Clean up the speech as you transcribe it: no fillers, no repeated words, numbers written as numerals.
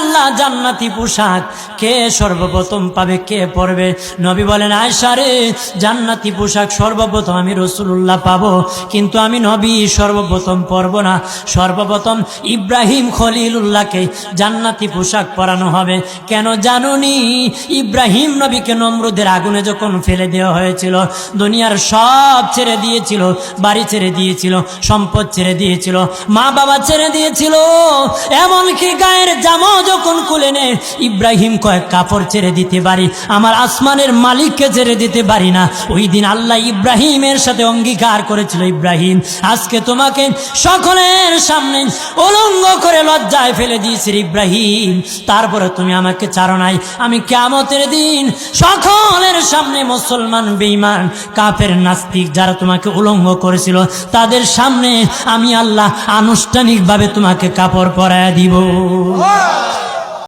আল্লাহ জান্নাতি পোশাক কে সর্বপ্রথম পাবে, কে পরবে? নবী বলেন, আয়েশা রে, জান্নাতি পোশাক সর্বপ্রথম আমি রাসূলুল্লাহ পাবো, কিন্তু আমি নবী সর্বপ্রথম পরব না। সর্বপ্রথম ইব্রাহিম খলিলুল্লাহকে জান্নাতি পোশাক পরানো হবে। কেন জানুনি? ইব্রাহিম নবীকে নমরুদের আগুনে যখন ফেলে দেওয়া হয়েছিল, দুনিয়ার সব ছেড়ে দিয়েছিল, বাড়ি ছেড়ে দিয়েছিল, সম্পদ ছেড়ে দিয়েছিল, মা বাবা ছেড়ে দিয়েছিল, এমনকি গায়ের জামা যখন খুলে নেয়, ইব্রাহিম কয়েক কাপড় ছেড়ে দিতে পারি, আমার আসমানের মালিককে ছেড়ে দিতে পারি না। ওই দিন আল্লাহ ইব্রাহিমের সাথে অঙ্গীকার করেছিল, ইব্রাহিম আজকে তোমাকে সকলের সামনে উলঙ্গ করে লজ্জায় ফেলে দিয়েছি ইব্রাহিম, তারপরে তুমি আমাকে ছাড়ো নাই। আমি কিয়ামতের দিন সকলের সামনে মুসলমান, বেঈমান, কাফের, নাস্তিক যারা তোমাকে উলঙ্গ করেছিল তাদের সামনে আমি আল্লাহ আনুষ্ঠানিকভাবে তোমাকে কাপড় পরায়া দিব।